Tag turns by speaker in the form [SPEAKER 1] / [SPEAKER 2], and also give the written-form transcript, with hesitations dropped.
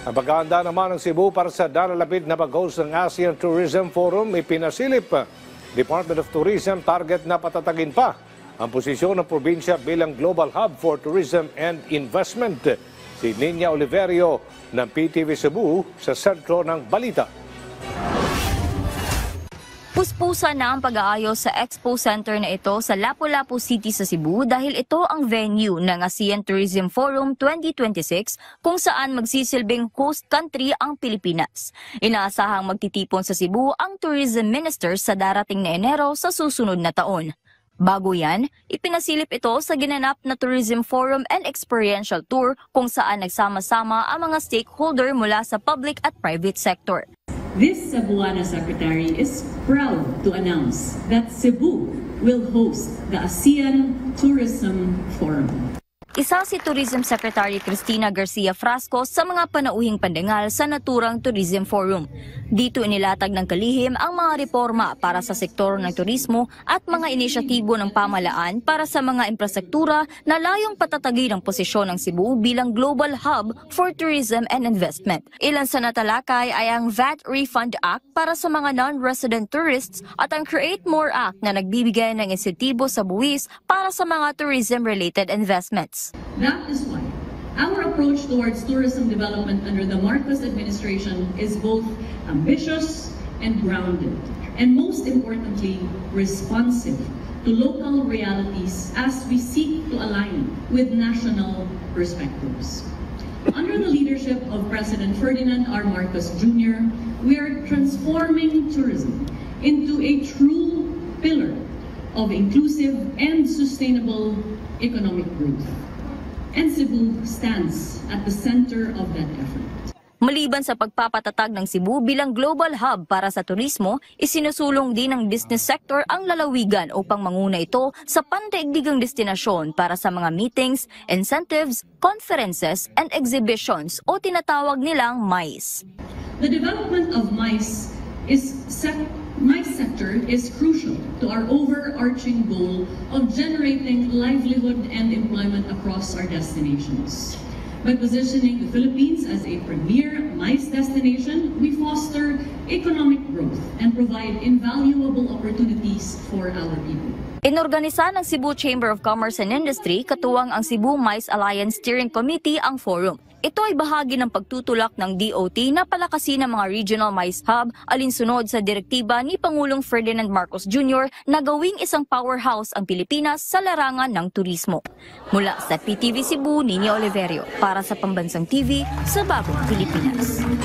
[SPEAKER 1] Ang paghahanda naman ng Cebu para sa daralapit na pag-host ng ASEAN Tourism Forum ay pinasilip. Department of Tourism target na patatagin pa ang posisyon ng probinsya bilang global hub for tourism and investment. Si Ninia Oliverio ng PTV Cebu sa sentro ng balita.
[SPEAKER 2] Puspusan na ang pag-aayos sa Expo Center na ito sa Lapu-Lapu City sa Cebu dahil ito ang venue ng ASEAN Tourism Forum 2026 kung saan magsisilbing host country ang Pilipinas. Inaasahang magtitipon sa Cebu ang Tourism Minister sa darating na Enero sa susunod na taon. Bago yan, ipinasilip ito sa ginanap na Tourism Forum and Experiential Tour kung saan nagsama-sama ang mga stakeholder mula sa public at private sector.
[SPEAKER 3] This Cebuana Secretary is proud to announce that Cebu will host the ASEAN Tourism Forum.
[SPEAKER 2] Isa si Tourism Secretary Cristina Garcia Frasco sa mga panauhing pandangal sa naturang Tourism Forum. Dito inilatag ng kalihim ang mga reforma para sa sektor ng turismo at mga inisyatibo ng pamahalaan para sa mga infrastruktura na layong patatagin ang posisyon ng Cebu bilang global hub for tourism and investment. Ilan sa natalakay ay ang VAT Refund Act para sa mga non-resident tourists at ang Create More Act na nagbibigay ng insentibo sa buwis para sa mga tourism-related investments.
[SPEAKER 3] That is why our approach towards tourism development under the Marcos administration is both ambitious and grounded, and most importantly, responsive to local realities as we seek to align with national perspectives. Under the leadership of President Ferdinand R. Marcos Jr., we are transforming tourism into a true pillar of inclusive and sustainable economic growth. And Cebu stands at the center of that effort.
[SPEAKER 2] Maliban sa pagpapatatag ng Cebu bilang global hub para sa turismo, isinusulong din ng business sector ang lalawigan upang manguna ito sa pandaigdigang destinasyon para sa mga meetings, incentives, conferences, and exhibitions o tinatawag nilang MICE.
[SPEAKER 3] The development of MICE sector is crucial to our overarching goal of generating livelihood and employment across our destinations. By positioning the Philippines as a premier MICE destination, we foster economic growth and provide invaluable opportunities for our people.
[SPEAKER 2] Inorganisa ng Cebu Chamber of Commerce and Industry, katuwang ang Cebu MICE Alliance Steering Committee ang forum. Ito ay bahagi ng pagtutulak ng DOT na palakasin ang mga regional MICE hub alinsunod sa direktiba ni Pangulong Ferdinand Marcos Jr. na gawing isang powerhouse ang Pilipinas sa larangan ng turismo. Mula sa PTV Cebu, Ninia Oliverio para sa Pambansang TV sa Bagong Pilipinas.